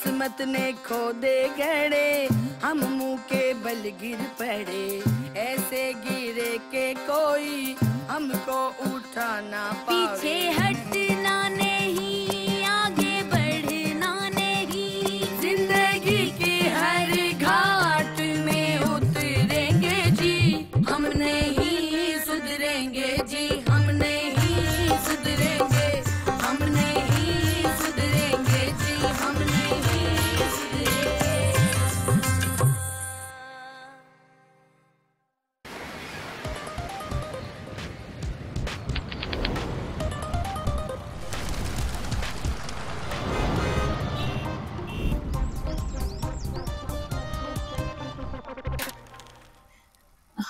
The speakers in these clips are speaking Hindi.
किस्मत ने खो दे गड़े, हम मुंह के बल गिर पड़े, ऐसे गिरे के कोई हमको उठा ना पावे। पीछे हटना नहीं, आगे बढ़ना नहीं, जिंदगी की हर घाट में उतरेंगे जी, हम नहीं सुधरेंगे जी, हम नहीं सुधरेंगे, हम नहीं सुधरेंगे जी, हम नहीं सुधरेंगे।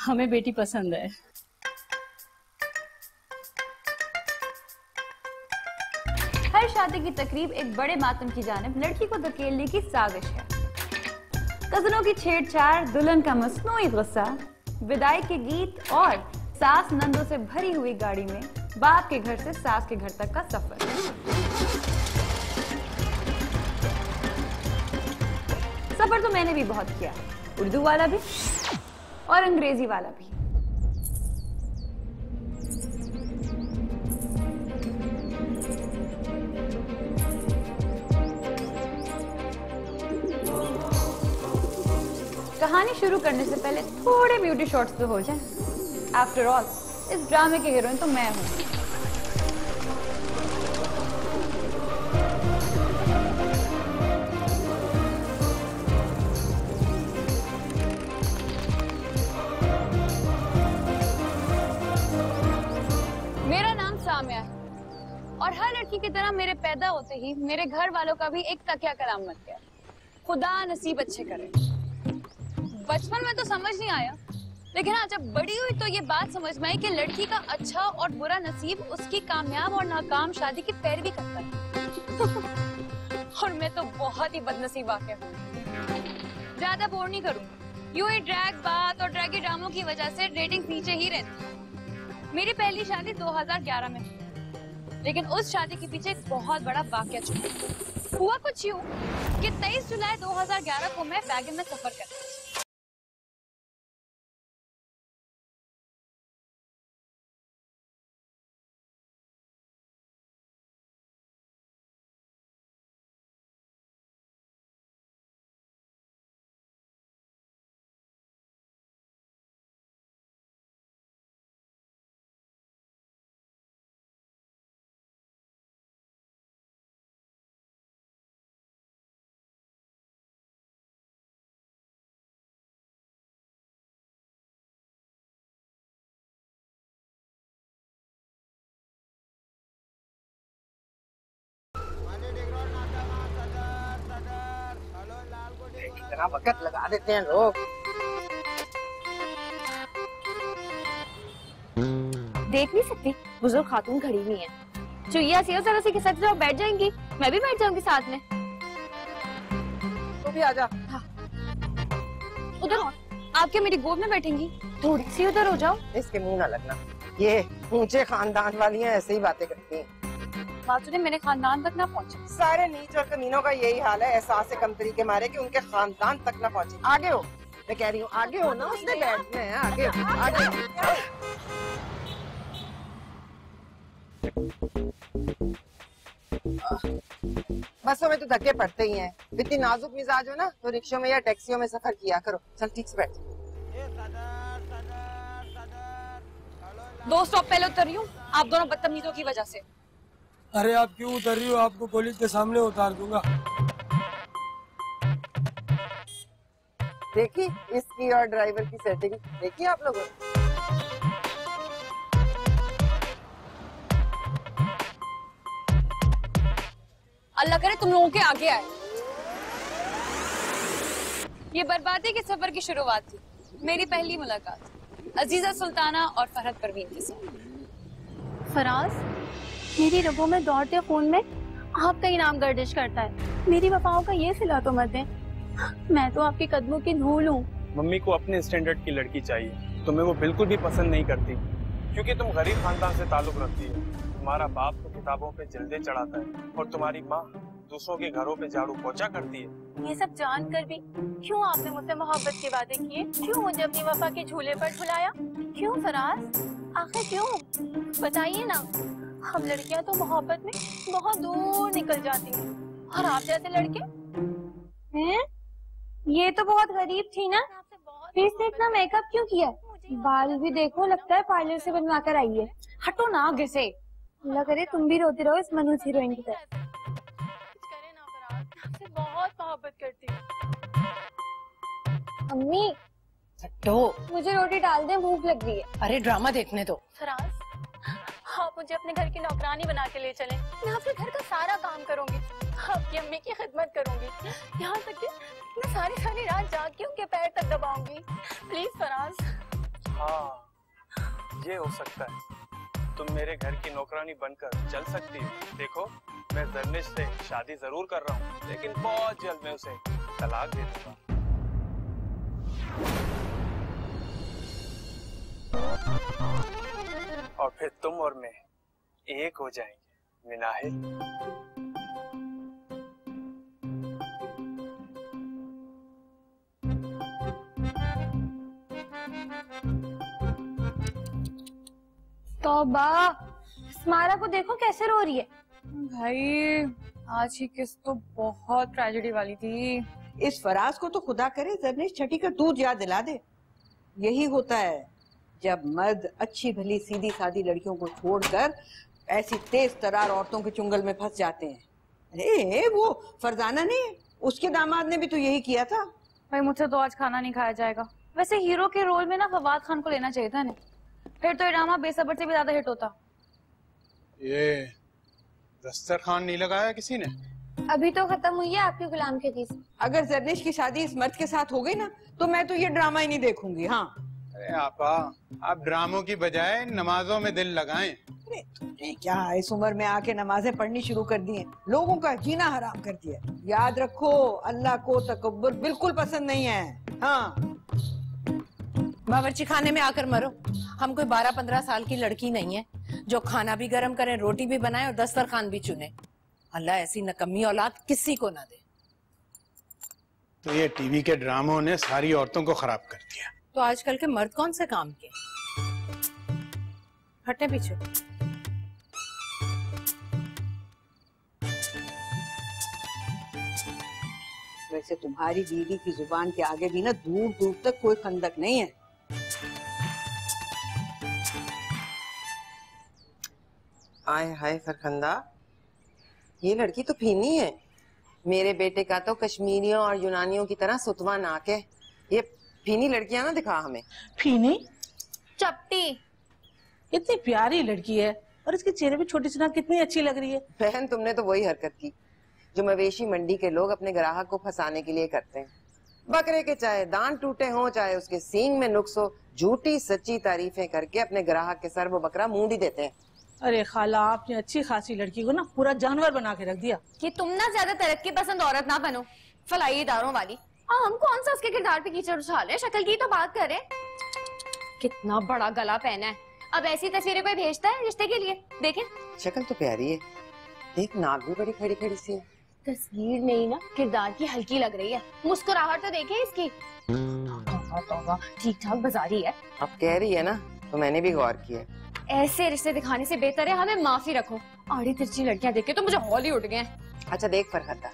हमें बेटी पसंद है। हर शादी की तकरीब एक बड़े मातम की जानिब लड़की को धकेलने की साजिश है। कजनों की छेड़छाड़, दुल्हन का मसनूई गुस्सा, विदाई के गीत और सास नंदों से भरी हुई गाड़ी में बाप के घर से सास के घर तक का सफर। सफर तो मैंने भी बहुत किया, उर्दू वाला भी और अंग्रेजी वाला भी। कहानी शुरू करने से पहले थोड़े ब्यूटी शॉट्स तो हो जाएं। आफ्टर ऑल इस ड्रामे के हीरोइन तो मैं हूं। मेरा नाम सामिया है और हर लड़की की तरह मेरे पैदा होते ही मेरे घर वालों का भी एक तकिया कलाम मच गया। खुदा नसीब अच्छे करे। बचपन में तो समझ नहीं आया, लेकिन हाँ जब बड़ी हुई तो ये बात समझ में आई कि लड़की का अच्छा और बुरा नसीब उसकी कामयाब और नाकाम शादी की पैरवी करता है। और मैं तो बहुत ही बदनसीब वाकया हूँ। ज्यादा बोर नहीं करूँ। यूं ही ड्रैग बात और ड्रैगी ड्रामों की वजह से रेटिंग नीचे ही रहती। मेरी पहली शादी 2011 में, लेकिन उस शादी के पीछे एक बहुत बड़ा वाकया छुपा। हुआ कुछ यूं कि 23 जुलाई 2011 को मैं वैगन में सफर कर रही थी। इतना वक्त लगा देते हैं लोग। देख नहीं सकती, बुजुर्ग खातून खड़ी हुई है। चुईया सी जरा सी के साथ जाओ, बैठ जाएंगी, मैं भी बैठ जाऊंगी साथ में। तू भी आजा। हाँ। उधर आप क्या मेरी गोद में बैठेंगी? थोड़ी सी उधर हो जाओ। इसके मुंह ना लगना, ये ऊंचे खानदान वाली हैं, ऐसे ही बातें करती हैं। बात ने मेरे खानदान तक ना पहुंचे। सारे नीच और कमीनों का यही हाल है, एहसास से कमतरी के मारे कि उनके खानदान तक ना पहुंचे। आगे हो, मैं कह रही हूँ आगे हो ना, उसने बैठना है। आगे आगे। बसों में तो धक्के पड़ते ही हैं। इतनी नाजुक मिजाज हो ना तो रिक्शों में या टैक्सियों में सफर किया करो। चल ठीक से बैठ। 2 स्टॉप पहले उतर रही हूँ, आप दोनों बदतमीजों की वजह से। अरे आप क्यों उतर रही हो? आपको पुलिस के सामने उतार दूंगा। देखी इसकी और ड्राइवर की सेटिंग, देखी आप लोगों ने? अल्लाह करे तुम लोगों के आगे आए। ये बर्बादी के सफर की शुरुआत थी। मेरी पहली मुलाकात अजीजा सुल्ताना और फरहत परवीन के साथ। फराज, मेरी रगों में दौड़ते खून में आपका ही नाम गर्दिश करता है। मेरी वफाओं का ये सिला तो मत दें। मैं तो आपके कदमों की धूल हूँ। मम्मी को अपने स्टैंडर्ड की लड़की चाहिए, तुम्हें वो बिल्कुल भी पसंद नहीं करती क्योंकि तुम गरीब खानदान से ताल्लुक रखती हो। तुम्हारा बाप तो किताबों पे जल्दे चढ़ाता है और तुम्हारी माँ दूसरों के घरों पे झाड़ू पोछा करती है। ये सब जानकर भी क्यों आपने मुझसे मोहब्बत के वादे किए? क्यों मुझे अपनी वफा के झूले पर झुलाया? क्यों फराज, आखिर क्यों? बताइए ना। हम लड़कियां तो मोहब्बत में बहुत दूर निकल जाती हैं, और आप जैसे लड़के हैं? ये तो बहुत गरीब थी ना। फेस पे इतना मेकअप क्यों किया? बाल भी देखो, लगता है पार्लर से बनवा कर आई है। हटो ना आगे से। अल्लाह करे तुम भी रोते रहो इस मनहूस हीरोइन की तरह। आपसे बहुत मोहब्बत करती हूँ। अम्मी हटो, मुझे रोटी डाल दे, भूख लग रही है। अरे ड्रामा देखने दो। फराज, आप मुझे अपने घर की नौकरानी बना के ले चलें। मैं आपके घर का सारा काम करूंगी, आपकी अम्मी की खिदमत करूंगी, यहाँ तक कि मैं सारी सारी रात जाग के उनके पैर तक दबाऊंगी। प्लीज फराज। हाँ, ये हो सकता है। तुम मेरे घर की नौकरानी बनकर चल सकती हो। देखो, मैं जर्निश से शादी जरूर कर रहा हूँ, लेकिन बहुत जल्द मैं उसे तलाक दे दूंगा। और फिर तुम और मैं एक हो जाएंगे, मिनाहिल। तौबा, स्मारा को देखो कैसे रो रही है। भाई आज ही किस तो बहुत ट्रेजेडी वाली थी। इस फराज को तो खुदा करे जर्निश छठी का दूध याद दिला दे। यही होता है जब मर्द अच्छी भली सीधी सादी लड़कियों को छोड़कर ऐसी तेज तरार औरतों के चुंगल में फंस जाते हैं। अरे वो फरजाना ने, उसके दामाद ने भी तो यही किया था। भाई मुझसे तो आज खाना नहीं खाया जाएगा। वैसे हीरो के रोल में ना फवाद खान को लेना चाहिए था ना, फिर तो ये ड्रामा बेसब्र से भी ज्यादा हिट होता। ये दस्तरखान नहीं लगाया किसी ने? अभी तो खत्म हुई है आपके गुलाम की चीज। अगर जर्निश की शादी इस मर्द के साथ हो गई ना, तो मैं तो ये ड्रामा ही नहीं देखूंगी। हाँ, अरे आपा, आप ड्रामों की बजाय नमाजों में दिल लगाएं। अरे तुमने क्या इस उम्र में आके नमाजें पढ़नी शुरू कर दी हैं? लोगों का जीना हराम कर दिया। याद रखो, अल्लाह को तकब्बुर बिल्कुल पसंद नहीं है। हाँ, बावर्ची खाने में आकर मरो। हम कोई 12-15 साल की लड़की नहीं है जो खाना भी गरम करे, रोटी भी बनाए और दस्तरखान भी चुने। अल्लाह ऐसी नकम्मी औलाद किसी को ना दे। तो ये टीवी के ड्रामों ने सारी औरतों को खराब कर दिया। तो आजकल के मर्द कौन से काम के? हटने पीछे। वैसे तुम्हारी बीवी की जुबान के आगे भी ना दूर दूर तक कोई खंदक नहीं है। आय हाय फरखंदा, ये लड़की तो फीनी है। मेरे बेटे का तो कश्मीरियों और यूनानियों की तरह सुतवा नाक है। ये फीनी लड़कियां ना दिखा हमें। फीनी? चपटी। इतनी प्यारी लड़की है और इसके चेहरे पे छोटी सी नाक कितनी अच्छी लग रही है। बहन, तुमने तो वही हरकत की जो मवेशी मंडी के लोग अपने ग्राहक को फंसाने के लिए करते हैं। बकरे के चाहे दांत टूटे हों, चाहे उसके सींग में नुक्स हो, झूठी सच्ची तारीफें करके अपने ग्राहक के सर वो बकरा मूंद ही देते हैं। अरे खाला, आपने अच्छी खासी लड़की को ना पूरा जानवर बना के रख दिया। कि तुम ना ज्यादा तरक्की पसंद औरत ना बनो, फलाई इदारों वाली। हम कौन सा उसके किरदार पे कीचड़ उछाल रहे, शक्ल की तो बात करें। कितना बड़ा गला पहना है। अब ऐसी तस्वीरें कोई भेजता है रिश्ते के लिए? देखें, शक्ल तो प्यारी है, देख नाक भी बड़ी खड़ी खड़ी सी है। तस्वीर नहीं ना, किरदार की हल्की लग रही है। मुस्कुराहट तो देखे इसकी। ठीक ठाक बाजारी है। अब कह रही है ना, तो मैंने भी गौर किया। ऐसे रिश्ते दिखाने से बेहतर है हमें माफी रखो। आड़ी तिरछी लड़कियां देख के तो मुझे हौल ही उठ गए। अच्छा देख फरहता,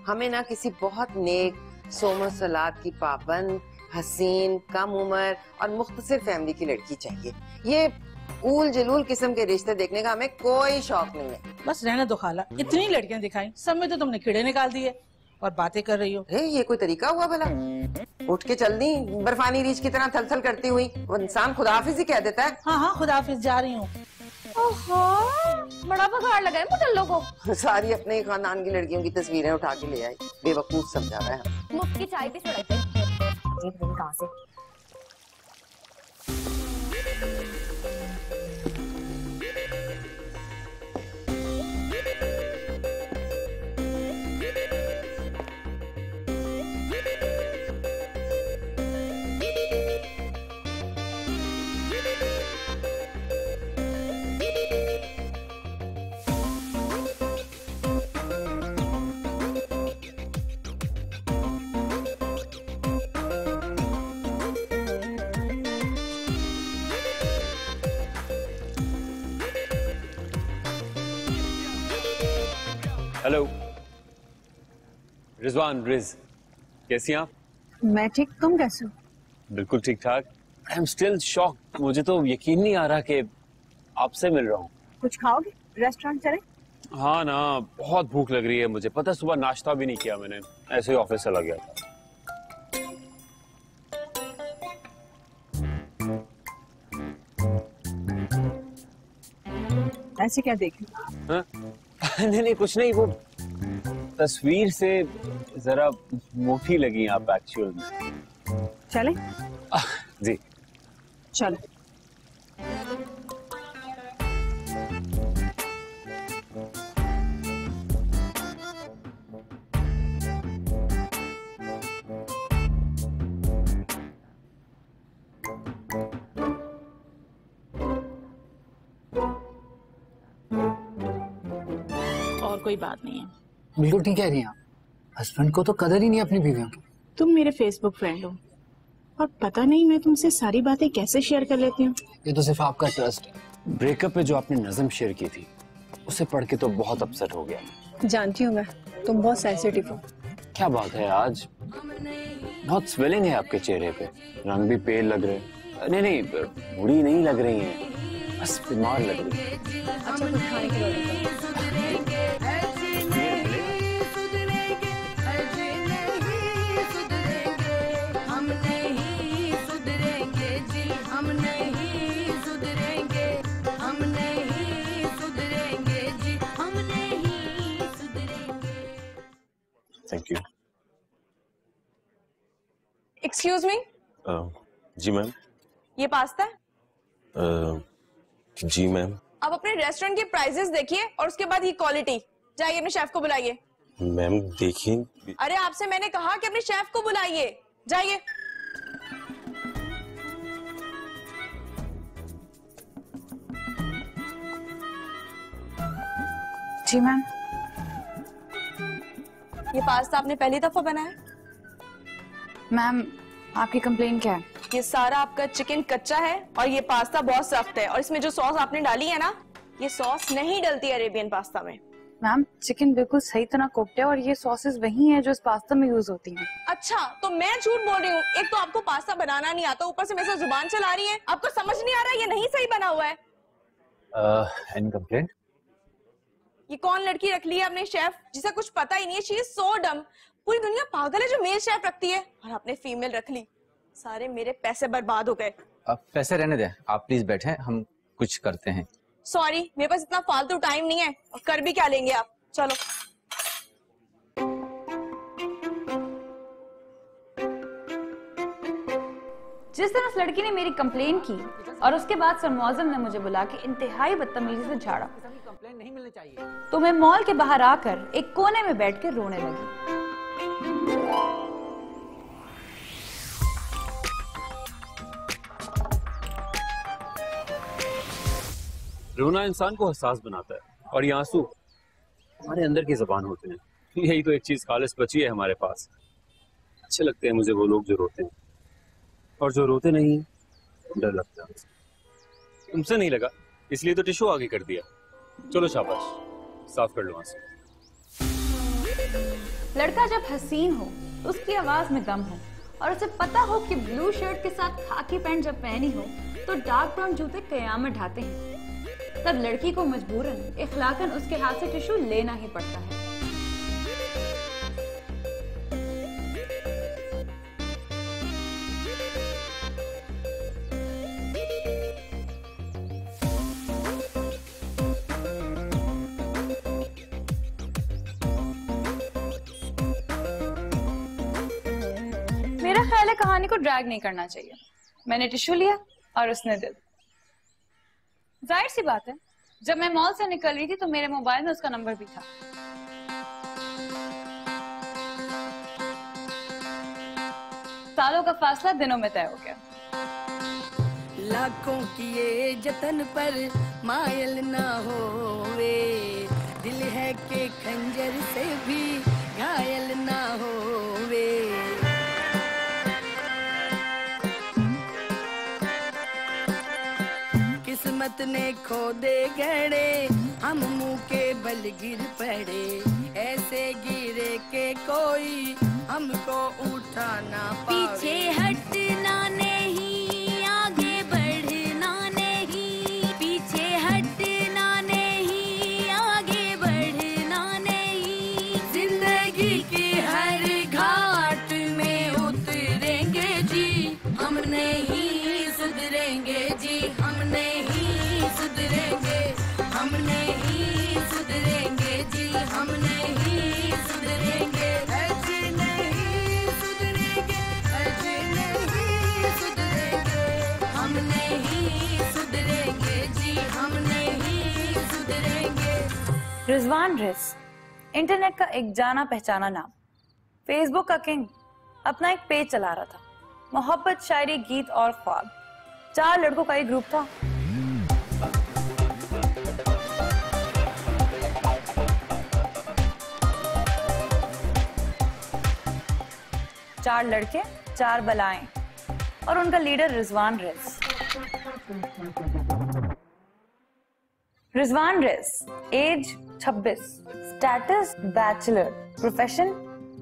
हमें ना किसी बहुत नेक, सोमो सलाद की पाबंद, हसीन, कम उम्र और मुख्तसर फैमिली की लड़की चाहिए। ये ऊल जलूल किस्म के रिश्ते देखने का हमें कोई शौक नहीं है। बस रहने दो खाला, इतनी लड़कियां दिखाई, सब में तो तुमने कीड़े निकाल दिए और बातें कर रही हो। ये कोई तरीका हुआ भला? उठ के चल दी बर्फानी रीछ की तरह थल थल करती हुई। वो इंसान खुदाफिज ही कह देता है। हाँ हाँ, खुदाफिज, जा रही हूँ। ओहो, बड़ा बघाड़ लगा है मुझे को। सारी अपने खानदान की लड़कियों की तस्वीरें उठा के ले आई। बेवकूफ समझा रहा है। मुफ्त की चाय भी सड़क पे कहाँ से? हेलो रिजवान, रिज, कैसी हैं आप? मैं ठीक, तुम कैसे हो? बिल्कुल ठीक ठाक। आई एम स्टिल शॉक, मुझे तो यकीन नहीं आ रहा कि आपसे मिल रहा हूँ। कुछ खाओगे? रेस्टोरेंट चले? हाँ ना, बहुत भूख लग रही है मुझे। पता है सुबह नाश्ता भी नहीं किया मैंने, ऐसे ही ऑफिस चला गया था। ऐसे क्या देख हाँ? नहीं नहीं कुछ नहीं, वो तस्वीर से जरा मोटी लगी आप एक्चुअल में। चले? जी चलो। और कोई बात नहीं है। बिल्कुल ठीक कह रही हैं आप। हस्बैंड को तो कदर ही नहीं अपनी बीवियों की। तुम मेरे फेसबुक फ्रेंड हो और पता नहीं मैं तुमसे सारी बातें कैसे शेयर कर लेती हूँ। ये तो सिर्फ आपका ट्रस्ट है। ब्रेकअप पे जो आपने नज़म शेयर की थी उसे पढ़ के तो बहुत अपसेट हो गया। जानती हूँ मैं, तुम बहुत सेंसिटिव हो। क्या बात है, आज बहुत स्वेलिंग है आपके चेहरे पे, रंग भी पेल लग रहे। नहीं नहीं बुरी नहीं लग रही हैं, बस बीमार लग रही है। अच्छा कुछ खाने की थैंक यू। Excuse me. जी मैम। ये पास्ता है? जी मैम। आप अपने रेस्टोरेंट के प्राइसेस देखिए और उसके बाद ये क्वालिटी। जाइए अपने शेफ को बुलाइए। मैम देखिए। अरे आपसे मैंने कहा कि अपने शेफ को बुलाइए, जाइए। जी मैम। ये पास्ता आपने पहली दफा बनाया? मैम आपकी कंप्लेन क्या है? ये सारा आपका चिकन कच्चा है और ये पास्ता बहुत सख्त है और इसमें जो सॉस आपने डाली है ना, ये सॉस नहीं डलती अरेबियन पास्ता में। मैम चिकन बिल्कुल सही तरह कुक्ड है और ये सॉसेस वही हैं जो इस पास्ता में यूज होती हैं। अच्छा तो मैं झूठ बोल रही हूँ? एक तो आपको पास्ता बनाना नहीं आता, ऊपर से मेरे से जुबान चला रही है। आपको समझ नहीं आ रहा ये नहीं सही बना हुआ है? Any complaint? ये कौन लड़की रख ली है अपने शेफ जिसे कुछ पता ही नहीं है? शी इज सो डम। पूरी दुनिया पागल है जो मेल शेफ रखती है और आपने फीमेल रख ली। सारे मेरे पैसे बर्बाद हो गए। अब पैसे रहने दे, आप प्लीज बैठे, हम कुछ करते हैं। सॉरी मेरे पास इतना फालतू टाइम नहीं है और कर भी क्या लेंगे आप। चलो। जिस तरह उस लड़की ने मेरी कंप्लेन की और उसके बाद सर मौजम ने मुझे बुला के इंतहाई बदतमीजी से झाड़ा, कंप्लेन नहीं मिलनी चाहिए। तो मैं मॉल के बाहर आकर एक कोने में बैठ के रोने लगी। रोना इंसान को हसास बनाता है और ये आंसू हमारे अंदर की जुबान होते हैं। यही तो एक चीज खालिस बची है हमारे पास। अच्छे लगते हैं मुझे वो लोग जो रोते हैं और जो रोते नहीं डर लगता है। तुमसे नहीं लगा इसलिए तो टिश्यू आगे कर दिया। चलो शाबाश, साफ कर लो आंसू। लड़का जब हसीन हो तो उसकी आवाज में दम हो और उसे पता हो कि ब्लू शर्ट के साथ खाकी पैंट जब पहनी हो तो डार्क ब्राउन जूते कयामत ढाते हैं, तब लड़की को मजबूरन इखलाकन उसके हाथ से टिश्यू लेना ही पड़ता है। मेरा ख्याल है कहानी को ड्रैग नहीं करना चाहिए। मैंने टिश्यू लिया और उसने दिल। जाहिर सी बात है जब मैं मॉल से निकल रही थी तो मेरे मोबाइल में उसका नंबर भी था। सालों का फासला दिनों में तय हो गया। लाखों किए जतन पर मायल ना होवे, दिल है के खंजर से भी घायल ना होवे। किस्मत ने खो दे गड़े, हम मुंह के बल गिर पड़े। कोई हमको उठा ना पावे। पीछे हटना नहीं, आगे बढ़ना नहीं, पीछे हटना नहीं, आगे बढ़ना नहीं। जिंदगी की हर घाट में उतरेंगे जी, हम नहीं सुधरेंगे जी, हम नहीं सुधरेंगे, हम नहीं सुधरेंगे जी, हम नहीं सुधरेंगे, ऐसे नहीं सुधरेंगे, ऐसे नहीं सुधरेंगे, हम नहीं सुधरेंगे जी, हम नहीं सुधरेंगे। रिजवान रिस, इंटरनेट का एक जाना पहचाना नाम, फेसबुक का किंग, अपना एक पेज चला रहा था। मोहब्बत, शायरी, गीत और ख्वाब, 4 लड़कों का एक ग्रुप था। चार लड़के, 4 बलाएं और उनका लीडर रिजवान रिस। रिजवान रिस, age 26, status bachelor, profession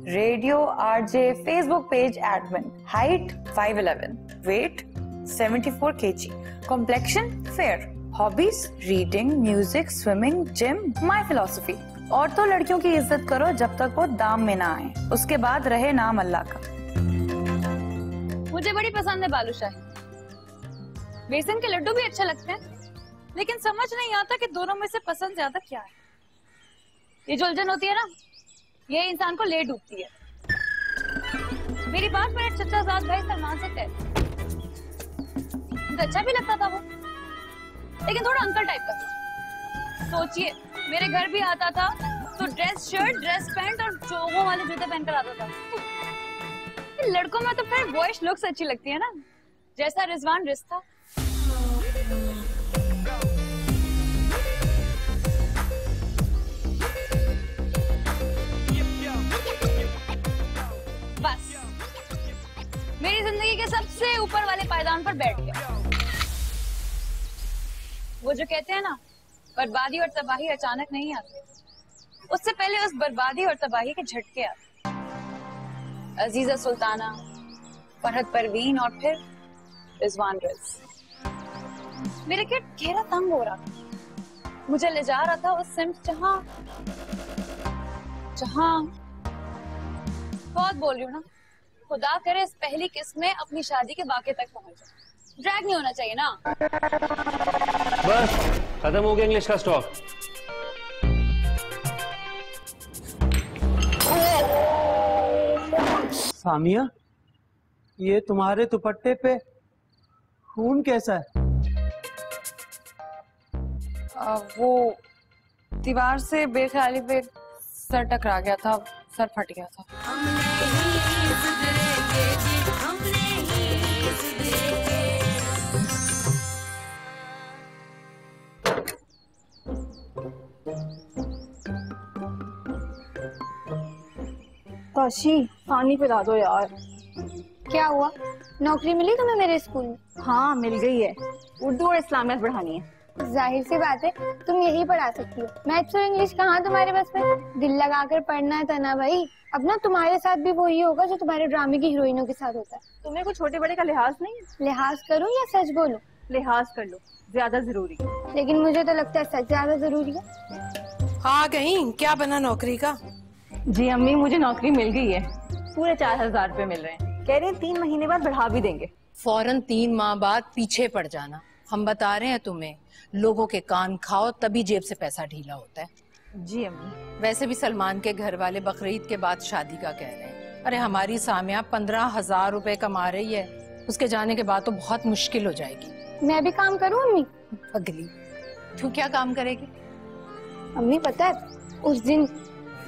radio RJ, Facebook page admin, height 5'11", weight 74 kg, complexion fair, hobbies reading, music, swimming, gym, my philosophy. और तो लड़कियों की इज्जत करो जब तक वो दाम में ना आए, उसके बाद रहे नाम अल्लाह का। मुझे बड़ी पसंद है बालूशाही, बेसन के लड्डू भी अच्छे लगते हैं, लेकिन समझ नहीं आता कि दोनों में से पसंद ज्यादा क्या है। ये जो उलझन होती है ना, ये इंसान को ले डूबती है। मेरी 5 मिनट चचा साथ भाई सलमान से तय, मुझे अच्छा भी लगता था वो, लेकिन थोड़ा अंकल टाइप का। सोचिए, मेरे घर भी आता था तो ड्रेस शर्ट, ड्रेस पैंट और चोगों वाले जूते पहनकर आता था। लड़कों में तो फिर बॉयज लुक्स अच्छी लगती है ना, जैसा रिजवान रिस था। बस मेरी जिंदगी के सबसे ऊपर वाले पायदान पर बैठ गया। वो जो कहते हैं ना, बर्बादी और तबाही अचानक नहीं आती, उससे पहले उस बर्बादी और तबाही के झटके आते। अजीजा सुल्ताना, फरहत परवीन और फिर रिजवान रिस। मेरे किट घेरा तंग हो रहा था, मुझे ले जा रहा था उस सिम्स जहां बहुत बोल रही हूँ ना, खुदा करे इस पहली किस्त में अपनी शादी के वाक़े तक पहुंच जाए। ड्रैग नहीं होना चाहिए ना। बस खत्म हो गया इंग्लिश का स्टॉक। सामिया, ये तुम्हारे दुपट्टे पे खून कैसा है? वो दीवार से बेख्याली पे सर टकरा गया था, सर फट गया था। हम नहीं सुधरेंगे जी, हम नहीं सुधरेंगे। काशी, पानी पिला दो यार। क्या हुआ, नौकरी मिली तुम्हें मेरे स्कूल में? हाँ मिल गई है, उर्दू और इस्लामियत पढ़ानी है। जाहिर सी बात है, तुम यही पढ़ा सकती हो। मैथ्स और इंग्लिश कहाँ तुम्हारे बस में? दिल लगाकर पढ़ना है तना भाई। अब ना तुम्हारे साथ भी वही होगा जो तुम्हारे ड्रामे की हीरोइनों के साथ होता है। तुम्हें कुछ छोटे बड़े का लिहाज नहीं है? लिहाज करूँ या सच बोलूं? लिहाज कर लो, ज्यादा जरूरी। लेकिन मुझे तो लगता है सच ज्यादा जरूरी है। हाँ, कहीं क्या बना नौकरी का? जी अम्मी, मुझे नौकरी मिल गई है, पूरे 4000 रुपए मिल रहे हैं। कह रहे हैं 3 महीने बाद बढ़ा भी देंगे। फौरन 3 माह बाद पीछे पड़ जाना। हम बता रहे हैं तुम्हें, लोगों के कान खाओ तभी जेब से पैसा ढीला होता है। जी अम्मी। वैसे भी सलमान के घर वाले बकरीद के बाद शादी का कह रहे हैं। अरे हमारी सामिया 15,000 रुपए कमा रही है, उसके जाने के बाद तो बहुत मुश्किल हो जाएगी। मैं भी काम करूँ अम्मी? अगली तू क्या काम करेगी? अम्मी पता है, उस दिन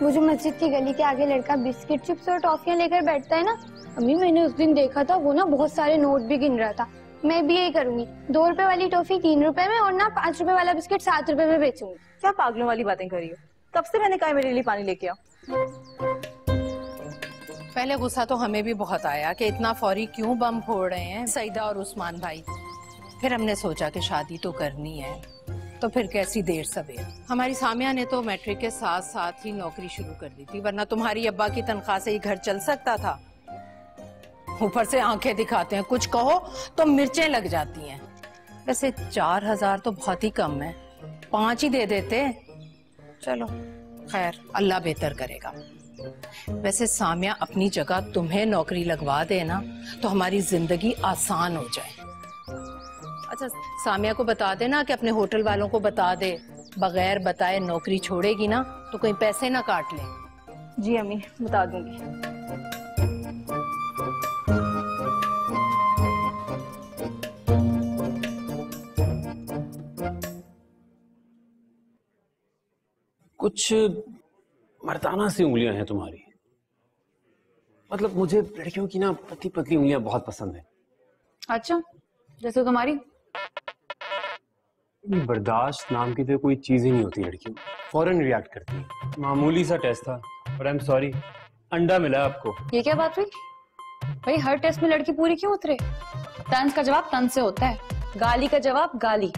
वो जो मस्जिद की गली के आगे लड़का बिस्किट, चिप्स और टॉफियां लेकर बैठता है ना, अम्मी मैंने उस दिन देखा था, वो ना बहुत सारे नोट भी गिन रहा था। मैं भी यही करूंगी, 2 रुपए वाली टॉफी 3 रुपए में और ना 5 रुपए वाला बिस्किट 7 रुपए में बेचूंगी। क्या पागलों वाली बातें कर रही हो? तब से मैंने कहा मेरे लिए पानी लेके आओ। पहले गुस्सा तो हमें भी बहुत आया कि इतना फौरी क्यों बम फोड़ रहे हैं सईदा और उस्मान भाई। फिर हमने सोचा कि शादी तो करनी है, तो फिर कैसी देर सवेर। हमारी सामिया ने तो मैट्रिक के साथ साथ ही नौकरी शुरू कर दी थी, वरना तुम्हारी अब्बा की तनख्वाह से ही घर चल सकता था। ऊपर से आंखें दिखाते हैं, कुछ कहो तो मिर्चें लग जाती हैं। वैसे 4000 तो बहुत ही कम है, 5 ही दे देते। चलो खैर, अल्लाह बेहतर करेगा। वैसे सामिया, अपनी जगह तुम्हें नौकरी लगवा देना तो हमारी जिंदगी आसान हो जाए। अच्छा, सामिया को बता देना कि अपने होटल वालों को बता दे, बगैर बताए नौकरी छोड़ेगी ना तो कहीं पैसे ना काट ले। जी अम्मी, बता दूंगी। कुछ मर्दाना सी उंगलियां हैं तुम्हारी। मतलब मुझे लड़कियों की ना पतली पतली उंगलियां बहुत पसंद है। अच्छा, जैसे तुम्हारी? बर्दाश्त नाम की तो कोई चीज ही नहीं होती लड़कियों, फौरन रिएक्ट करती है। मामूली सा टेस्ट था, पर आई एम सॉरी, अंडा मिला आपको। ये क्या बात हुई भाई? हर टेस्ट में लड़की पूरी क्यों उतरे? तंज का जवाब तंज से होता है, गाली का जवाब गाली,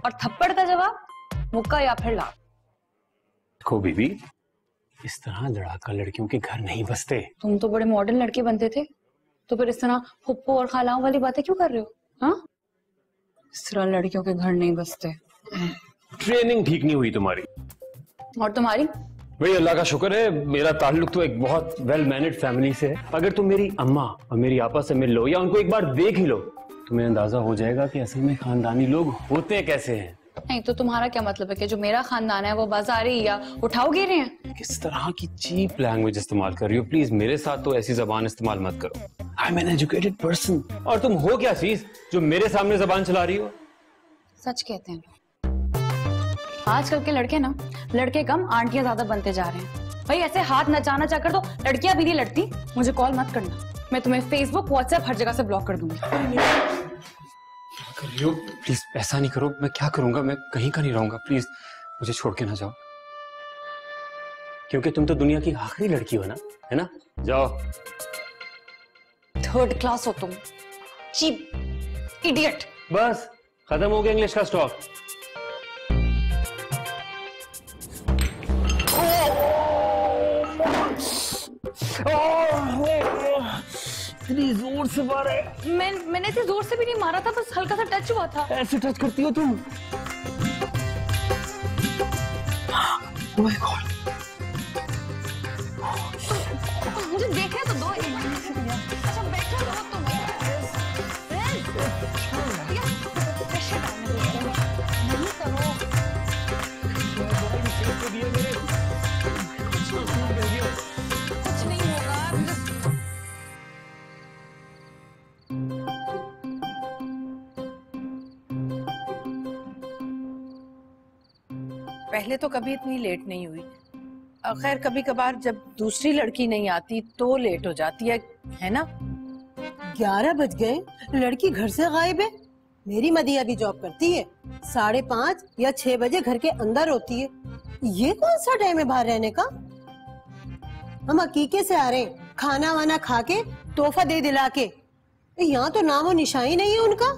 और थप्पड़ का जवाब मुक्का या फिर लात। देखो बीबी, इस तरह लड़ाका लड़कियों के घर नहीं बसते। तुम तो बड़े मॉडर्न लड़के बनते थे, तो फिर इस तरह फुप्पो और खालाओं वाली बातें क्यों कर रहे हो? हाँ, इस तरह लड़कियों के घर नहीं बसते। ट्रेनिंग ठीक नहीं हुई तुम्हारी। और तुम्हारी? भाई अल्लाह का शुक्र है, मेरा ताल्लुक तो एक बहुत वेल मैनेज्ड फैमिली से है। अगर तुम मेरी अम्मा और मेरी आपा से मिल लो या उनको एक बार देख ही लो, तुम्हें अंदाजा हो जाएगा कि असल में खानदानी लोग होते कैसे हैं। नहीं तो तुम्हारा क्या मतलब है कि जो मेरा खानदान है वो बाजारी या उठाओ गिरे हैं? किस तरह की चीप लैंग्वेज इस्तेमाल कर रही हो? प्लीज मेरे साथ तो ऐसी जबान इस्तेमाल मत करो। I am an educated person. और तुम हो क्या चीज जो मेरे सामने जबान चला रही हो? सच कहते हैं आजकल के लड़के ना, लड़के कम आंटियां ज्यादा बनते जा रहे हैं। भाई ऐसे हाथ नचाना चाहकर तो लड़कियां भी नहीं लड़ती। मुझे कॉल मत करना, मैं तुम्हें फेसबुक व्हाट्सएप हर जगह से ब्लॉक कर दूंगी। कर रही हो? प्लीज ऐसा नहीं करो। मैं क्या करूंगा? मैं कहीं का नहीं रहूंगा। प्लीज मुझे छोड़ के ना जाओ, क्योंकि तुम तो दुनिया की आखिरी लड़की हो ना, है ना? जाओ। थर्ड क्लास हो तुम, चीप इडियट। बस खत्म हो गया इंग्लिश का स्टॉक। इतनी जोर से मारा है। मैंने इतनी जोर से भी नहीं मारा था, बस हल्का सा टच हुआ था। ऐसे टच करती हो तुम? Oh my God. मुझे देखने तो दो। अच्छा बैठो रहो तुम। नहीं करो। कुछ नहीं होगा। पहले तो कभी इतनी लेट नहीं हुई। खैर कभी कभार जब दूसरी लड़की नहीं आती तो लेट हो जाती है ना? 11 बज गए, लड़की घर से गायब है। मेरी मदिया भी जॉब करती है, 5:30 या 6 बजे घर के अंदर होती है। ये कौन सा टाइम है बाहर रहने का? हम अकीके से आ रहे हैं, खाना वाना खा के, तोहफा दे दिला के। यहाँ तो नामो निशानी नहीं है उनका।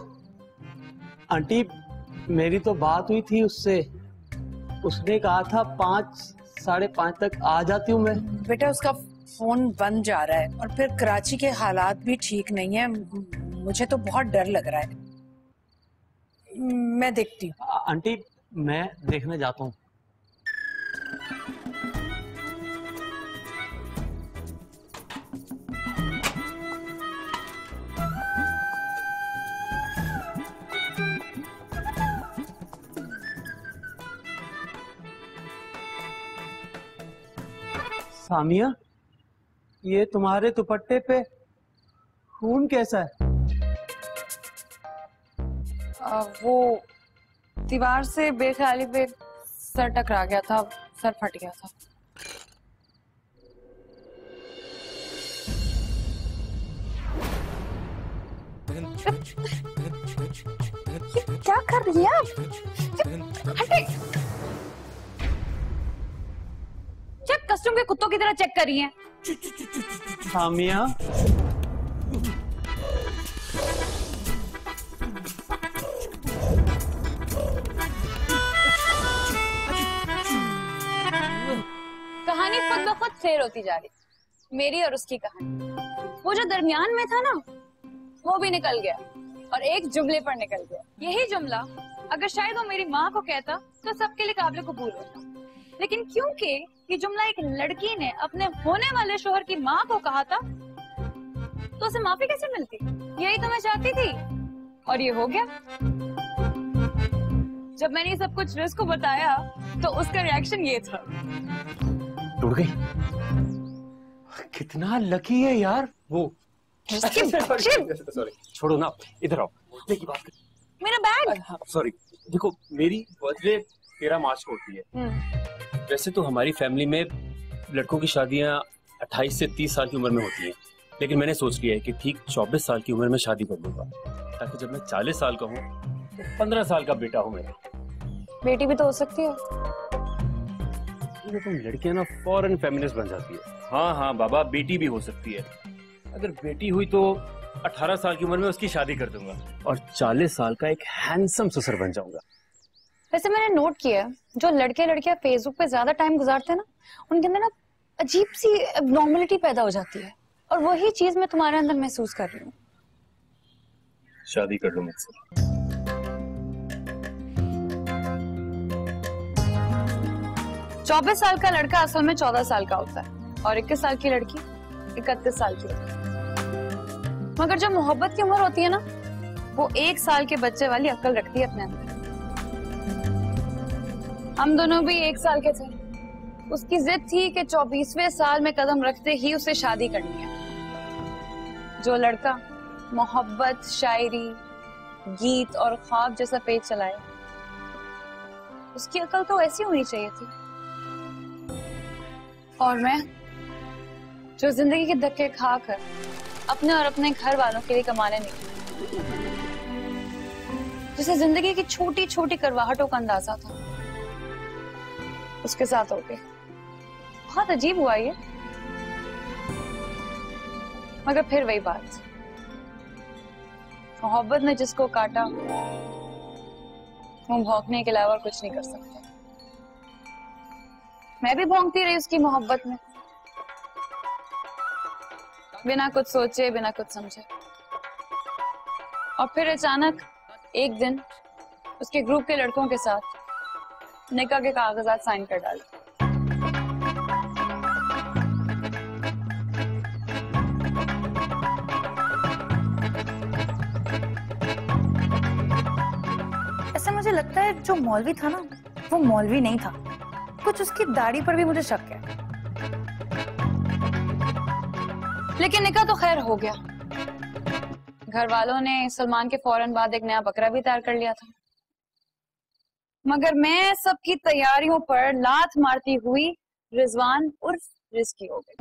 आंटी, मेरी तो बात हुई थी उससे, उसने कहा था 5 साढ़े 5 तक आ जाती हूँ मैं। बेटा उसका फोन बंद जा रहा है, और फिर कराची के हालात भी ठीक नहीं है। मुझे तो बहुत डर लग रहा है। मैं देखती हूँ। आंटी मैं देखने जाता हूँ। सामिया, ये तुम्हारे दुपट्टे पे खून कैसा है? वो दीवार से बेख्याली पे सर टकरा गया था, सर फट गया था। ये क्या कर रही है आप? हटे! क्या कस्टम के कुत्तों की तरह चेक कर रही हैं? सामिया, मोहब्बत फेर होती जा रही, मेरी और उसकी कहानी। वो जो दरमियान में था ना, वो भी निकल गया और एक जुमले पर निकल गया। यही जुमला अगर शायद वो मेरी माँ को कहता तो सबके लिए काबिल कबूल होता, लेकिन क्योंकि ये जुमला एक लड़की ने अपने होने वाले शोहर की माँ को कहा था, तो उसे माफी कैसे मिलती? यही तो मैं चाहती थी और ये हो गया। जब मैंने ये सब कुछ रिस्क को बताया तो उसका रिएक्शन ये था। टूट गई। कितना लकी है यार वो। सॉरी, छोड़ो ना, इधर आओ। की बात कर। मेरा बैग। सॉरी, देखो मेरी बर्थडे 13 मार्च को होती है। वैसे तो हमारी फैमिली में लड़कों की शादियां 28 से 30 साल की उम्र में होती हैं, लेकिन मैंने सोच लिया है कि ठीक 24 साल की उम्र में शादी कर लूंगा, ताकि जब मैं 40 साल का हूँ तो 15 साल का बेटा हूँ मेरा। बेटी भी तो हो सकती है। तुम लड़कियां ना फॉरेन फेमिनिस्ट बन जाती है। हाँ हाँ बाबा, बेटी भी हो सकती है। अगर बेटी हुई तो 18 साल की उम्र में उसकी शादी कर दूंगा और 40 साल का एक हैंडसम ससुर बन जाऊंगा। वैसे मैंने नोट किया, जो लड़के लड़कियां फेसबुक पे ज्यादा टाइम गुजारते हैं ना, उनके अंदर ना अजीब सी एब्नॉर्मलिटी पैदा हो जाती है, और वही चीज मैं तुम्हारे अंदर महसूस कर रही हूँ। शादी कर लो मुझसे। 24 साल का लड़का असल में 14 साल का होता है, और 21 साल की लड़की 31 साल की होती है। मगर जब मोहब्बत की उम्र होती है ना, वो 1 साल के बच्चे वाली अक्ल रखती है अपने अंदर। हम दोनों भी 1 साल के थे। उसकी जिद थी कि 24वें साल में कदम रखते ही उसे शादी करनी है। जो लड़का मोहब्बत, शायरी, गीत और ख्वाब जैसा पेज चलाए, उसकी अकल तो ऐसी होनी चाहिए थी। और मैं जो जिंदगी के धक्के खाकर अपने और अपने घर वालों के लिए कमाने निकली, जिसे जिंदगी की छोटी छोटी करवाहटों का अंदाजा था, उसके साथ हो गई। बहुत अजीब हुआ ये, मगर फिर वही बात, मोहब्बत ने जिसको काटा वो भौंकने के अलावा कुछ नहीं कर सकता। मैं भी भौंकती रही उसकी मोहब्बत में, बिना कुछ सोचे, बिना कुछ समझे। और फिर अचानक एक दिन उसके ग्रुप के लड़कों के साथ निकाह के कागजात साइन कर डाले। ऐसा मुझे लगता है जो मौलवी था ना, वो मौलवी नहीं था। कुछ उसकी दाढ़ी पर भी मुझे शक है। लेकिन निकाह तो खैर हो गया। घर वालों ने सलमान के फौरन बाद एक नया बकरा भी तैयार कर लिया था। मगर मैं सबकी तैयारियों पर लात मारती हुई रिजवान उर्फ रिस्की हो गई।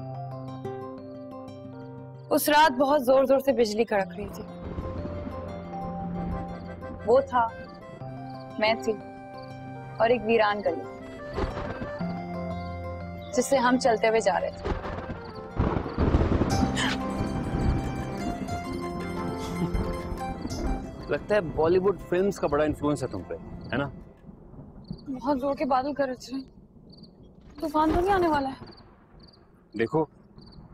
उस रात बहुत जोर जोर से बिजली कड़क रही थी। वो था, मैं थी, और एक वीरान गली जिससे हम चलते हुए जा रहे थे। लगता है बॉलीवुड फिल्म्स का बड़ा इन्फ्लुएंस है तुम पे, है ना? बहुत जोर के बादल गरज रहे, तूफान तो नहीं आने वाला है। देखो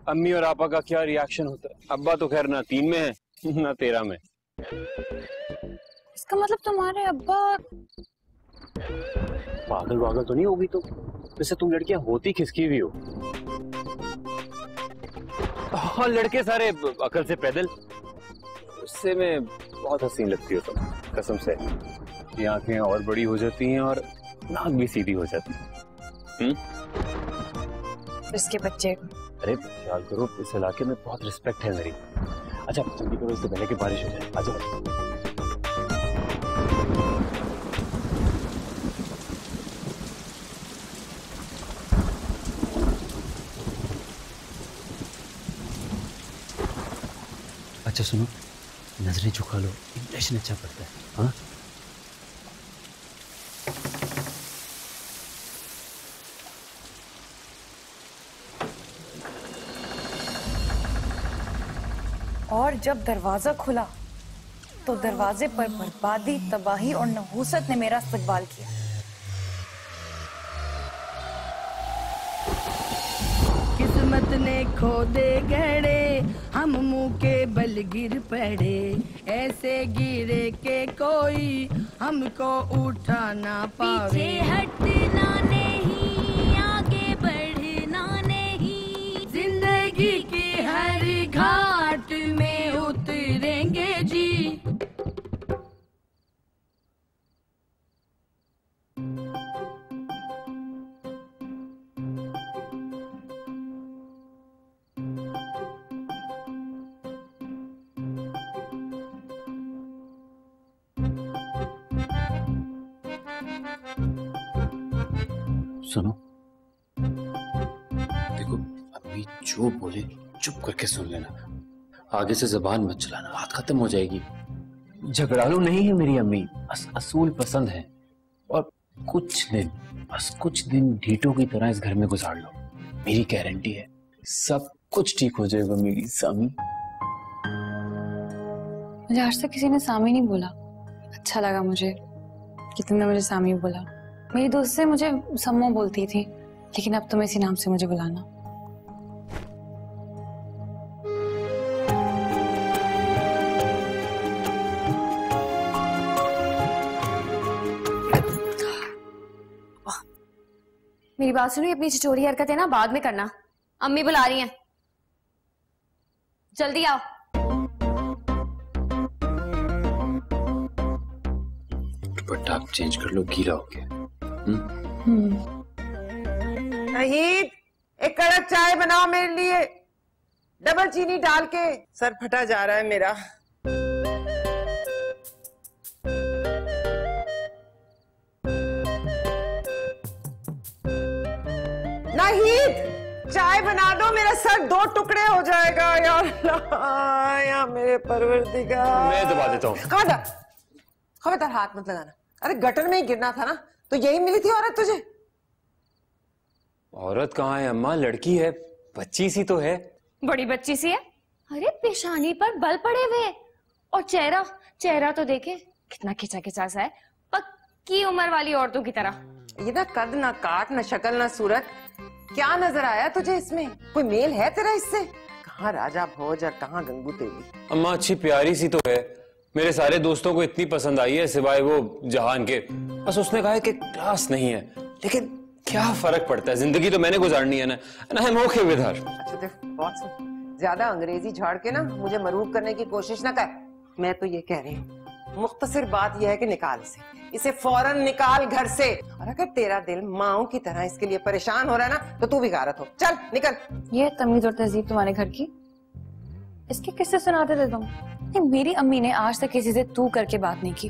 अम्मी और आपा का क्या रिएक्शन होता है। अब्बा तो खैर ना 3 में है ना 13 में। इसका मतलब तुम्हारे अब्बा पागल वागल तो नहीं होगी तुम? वैसे तुम लड़कियां होती किसकी भी हो, और लड़के सारे अकल से पैदल। उससे में बहुत हसीन लगती हो तुम, कसम से। ये आंखें और बड़ी हो जाती हैं और नाक भी सीधी हो जाती है। इसके बच्चे। अरे ख्याल करो, इस इलाके में बहुत रिस्पेक्ट है मेरी। अच्छा जल्दी करो, इससे पहले कि बारिश हो जाए। आजा। अच्छा सुनो, नजरें झुका लो, इंप्रेशन अच्छा पड़ता है। हाँ और जब दरवाजा खुला तो दरवाजे पर बर्बादी, तबाही और नहूसत ने मेरा इस्तकबाल किया। किस्मत ने खो दे गड़े, हम मुंह के बल गिर पड़े, ऐसे गिरे के कोई हमको उठा ना पावे। पीछे हटना नहीं, आगे बढ़ना नहीं, जिंदगी की हर घाट में उतरेंगे जी। सुनो, देखो अम्मी जो बोले चुप करके सुन लेना, आगे से जबान मत चलाना, बात खत्म हो जाएगी। झगड़ालू नहीं है मेरी अम्मी, असूल पसंद है। और कुछ दिन, बस कुछ दिन ढीठों की तरह इस घर में गुजार लो, मेरी गारंटी है सब कुछ ठीक हो जाएगा मेरी सामी। मुझे आज तक किसी ने सामी नहीं बोला, अच्छा लगा मुझे कि तुमने मुझे सामी बोला। मेरी दोस्त से मुझे सम्मो बोलती थी, लेकिन अब तुम इसी नाम से मुझे बुलाना। मेरी बात सुनो, अपनी चिचोरी हरकतें ना बाद में करना, अम्मी बुला रही हैं, जल्दी आओ। दुपट्टा आप चेंज कर लो, गीला हो गया। नाहिद, एक कड़क चाय बनाओ मेरे लिए, डबल चीनी डाल के। सर फटा जा रहा है मेरा। नाहिद, चाय बना दो, मेरा सर 2 टुकड़े हो जाएगा यार। या मेरे परवरदिगार। मैं दबा देता हूँ। खबरदार हाथ मत लगाना। अरे गटर में ही गिरना था ना, तो यही मिली थी औरत तुझे। औरत कहाँ है अम्मा, लड़की है, बच्ची सी तो है। बड़ी बच्ची सी है। अरे पेशानी पर बल पड़े हुए, और चेहरा चेहरा तो देखे कितना खिंचा खिंचा सा है, पक्की उम्र वाली औरतों की तरह। ये ना कद ना काट ना शक्ल ना सूरत, क्या नजर आया तुझे इसमें? कोई मेल है तेरा इससे? कहाँ राजा भोज और कहाँ गंगू तेली। अम्मा अच्छी प्यारी सी तो है, मेरे सारे दोस्तों को इतनी पसंद आई है सिवाय वो जहान के। बस उसने कहा है कि क्लास नहीं है, लेकिन क्या फर्क पड़ता है, जिंदगी तो मैंने गुजारनी है ना, and I'm okay with her। अच्छा देख, बहुत सुन, ज्यादा अंग्रेजी झाड़ के ना मुझे मरूब करने की कोशिश ना कर। मैं तो ये कह रही हूँ, मुख्तसर बात यह है कि निकाल इसे फौरन निकाल घर से। और अगर तेरा दिल माओ की तरह इसके लिए परेशान हो रहा है ना, तो तू भी गारत हो। चल निकल। ये तमीज और तहजीब तुम्हारे घर की, इसके किससे सुनाते थे तुम? नहीं, मेरी अम्मी ने आज तक किसी से तू करके बात नहीं की,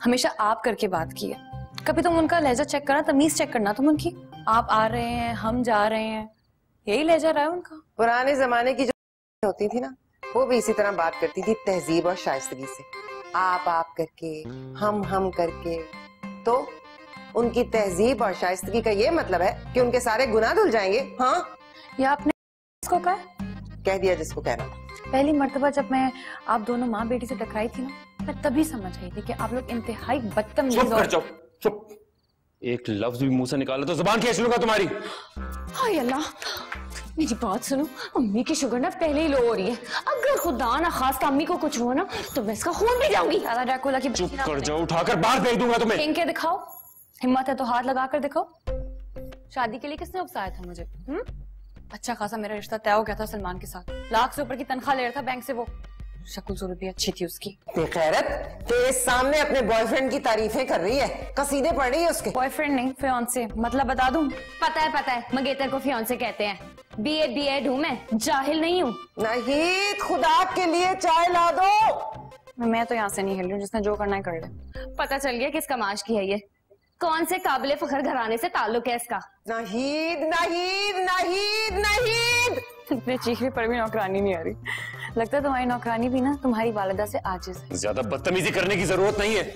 हमेशा आप करके बात की है। कभी तुम उनका लहजा चेक करना, तमीज चेक करना तुम उनकी। आप आ रहे हैं, हम जा रहे हैं, यही लहजा रहा है उनका। पुराने जमाने की जो होती थी ना, वो भी इसी तरह बात करती थी, तहजीब और शाइस्तगी से। आप करके, हम करके। तो उनकी तहजीब और शाइस्तगी का ये मतलब है कि उनके सारे गुनाह धुल जाएंगे। हाँ, या आपने इसको कहा? कह दिया जिसको कहना। पहली मर्तबा जब मैं आप दोनों माँ बेटी से टकराई थी ना, मैं तभी समझ गई थी कि आप लोग इंतहाई बदतमीज। चुप कर जाओ, चुप। एक लफ्ज भी मुंह से निकाला तो जुबान खींच लूंगा तुम्हारी। हाय अल्लाह, मेरी बात सुनो, अम्मी की शुगर ना पहले ही लो हो रही है। अगर खुदा ना खास अम्मी को कुछ हुआ ना, तो मैं इसका खून भी जाऊंगी। दादा ड्रैकुला की चुप कर जाओ, उठाकर बाहर फेंक दूंगा तुम्हें। फेंक के दिखाओ, हिम्मत है तो हाथ लगा कर दिखाओ। शादी के लिए किसने उकसाया था मुझे? अच्छा खासा मेरा रिश्ता तय हो गया था सलमान के साथ, लाख से ऊपर की तनख्वाह ले रहा था बैंक से वो। शक्ल सूरत भी अच्छी थी उसकी। बेगैरत, तेरे सामने अपने बॉयफ्रेंड की तारीफें कर रही है, कसीदे पढ़ रही है उसके। बॉयफ्रेंड नहीं, फियांसे। मतलब बता दूं? पता है, मंगेतर को फियांसे कहते हैं। बीएड हूँ मैं, जाहिल नहीं हूँ। नहीं, खुदा के लिए चाय ला दो। मैं तो यहाँ से नहीं हिल रही हूँ, जिसने जो करना है कर ले। पता चल गया किस कमाश की है ये, कौन से काबिले फखर घराने से ताल्लुक है इसका। नाहीद, नाहीद, नाहीद, नाहीद। इतने चीखने पर भी नौकरानी नहीं आ रही। लगता है तुम्हारी नौकरानी भी ना तुम्हारी वालिदा से आजिज है। ज्यादा बदतमीजी करने की जरूरत नहीं है।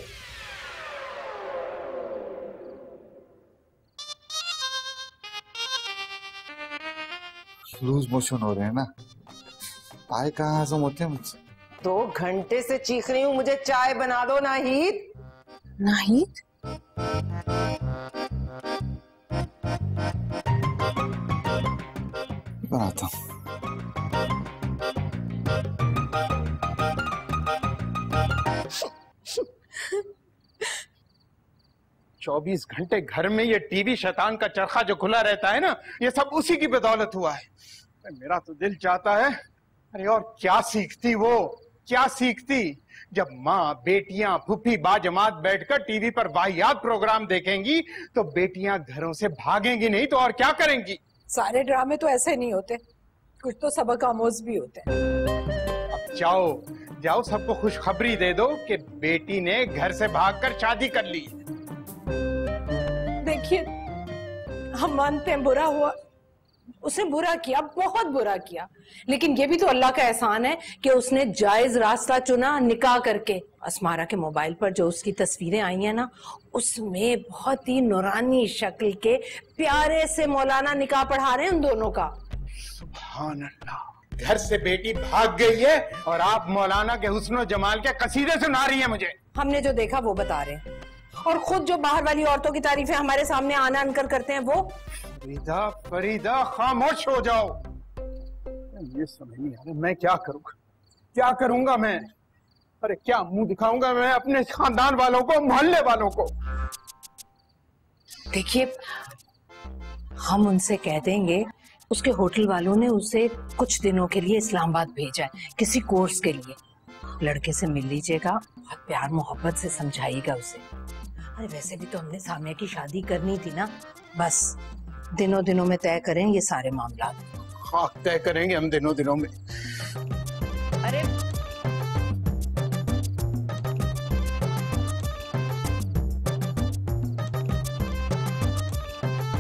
लूज मोशन हो रहे हैं ना, पाए कहाँ हजम होते हैं मुझसे। 2 घंटे से चीख रही हूँ, मुझे चाय बना दो। नाहीद, नाहीद, आता हूँ। 24 घंटे घर में ये टीवी शैतान का चरखा जो खुला रहता है ना, ये सब उसी की बदौलत हुआ है। मेरा तो दिल चाहता है, अरे और क्या सीखती वो, क्या सीखती जब माँ बेटियां फूफी बाजमात बैठकर टीवी पर वाहियात प्रोग्राम देखेंगी तो बेटियां घरों से भागेंगी नहीं तो और क्या करेंगी। सारे ड्रामे तो ऐसे नहीं होते, कुछ तो सबक आमोज भी होते हैं। अब जाओ जाओ सबको खुशखबरी दे दो कि बेटी ने घर से भागकर शादी कर ली। देखिए, हम मानते हैं बुरा हुआ, उसने बुरा किया, बहुत बुरा किया, लेकिन ये भी तो अल्लाह का एहसान है कि उसने जायज रास्ता चुना निकाह करके। अस्मारा के मोबाइल पर जो उसकी तस्वीरें आई हैं ना, उसमें बहुत ही नूरानी शक्ल के प्यारे से मौलाना निकाह पढ़ा रहे हैं उन दोनों का। सुभान अल्लाह, घर से बेटी भाग गई है और आप मौलाना के हुस्न जमाल के कसीदे सुना रही है मुझे। हमने जो देखा वो बता रहे हैं, और खुद जो बाहर वाली औरतों की तारीफें हमारे सामने आना अनकर करते हैं वो। फरीदा फरीदा खामोश हो जाओ। ये समझ नहीं आ रहा मैं क्या करूंगा, क्या करूंगा मैं। अरे क्या मुंह दिखाऊंगा मैं अपने खानदान वालों को, मोहल्ले वालों को। देखिए, हम उनसे कह देंगे उसके होटल वालों ने उसे कुछ दिनों के लिए इस्लामाबाद भेजा है किसी कोर्स के लिए। लड़के से मिल लीजिएगा, बहुत प्यार मोहब्बत से समझाइएगा उसे। अरे वैसे भी तो हमने सामिया की शादी करनी थी ना, बस दिनों दिनों में तय करें ये सारे मामला। हाँ, तय करेंगे हम दिनों दिनों में। अरे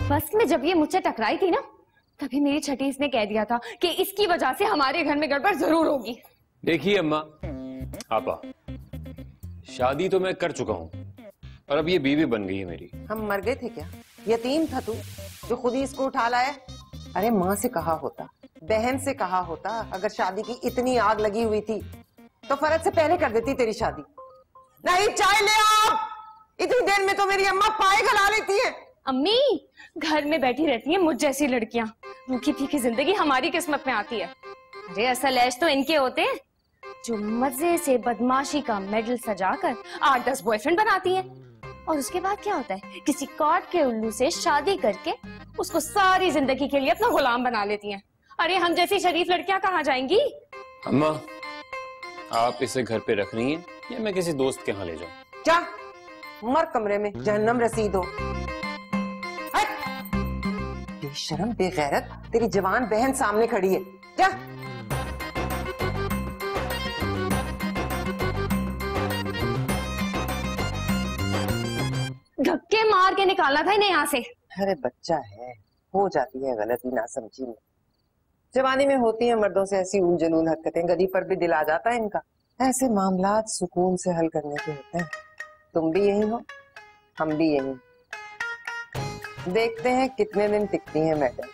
बस में जब ये मुझसे टकराई थी ना, तभी मेरी छठी इसने कह दिया था कि इसकी वजह से हमारे घर में गड़बड़ जरूर होगी। देखिए अम्मा, आपा, शादी तो मैं कर चुका हूँ और अब ये बीवी बन गई है मेरी। हम मर गए थे क्या? यतीम था तू जो खुद ही इसको उठा लाया? अरे माँ से कहा होता, बहन से कहा होता, अगर शादी की इतनी आग लगी हुई थी तो फरज से पहले कर देती तेरी शादी। नहीं, चाय ले आप। इतनी देर में तो मेरी अम्मा पाए गला लेती है। अम्मी, घर में बैठी रहती हैं मुझ जैसी लड़कियां, रूखी फीकी जिंदगी हमारी किस्मत में आती है। अरे असल ऐश तो इनके होते हैं जो मजे से बदमाशी का मेडल सजाकर 8-10 बॉयफ्रेंड बनाती हैं, और उसके बाद क्या होता है, किसी कॉट के उल्लू से शादी करके उसको सारी जिंदगी के लिए अपना गुलाम बना लेती हैं। अरे हम जैसी शरीफ लड़कियां कहाँ जाएंगी? अम्मा, आप इसे घर पे रख रही हैं या मैं किसी दोस्त के यहाँ ले जाऊं? जा मर कमरे में, जहन्नम रसीद हो। बेशरम बेगैरत, तेरी जवान बहन सामने खड़ी है, जा। धक्के मार के निकालना था इन्हें यहाँ से। अरे बच्चा है, हो जाती है गलती ना समझी में। जवानी में होती है मर्दों से ऐसी उल जलूल हरकतें, गली पर भी दिल आ जाता है इनका। ऐसे मामलात सुकून से हल करने के होते हैं। तुम भी यही हो, हम भी यही। देखते हैं कितने दिन टिकती है मैडम।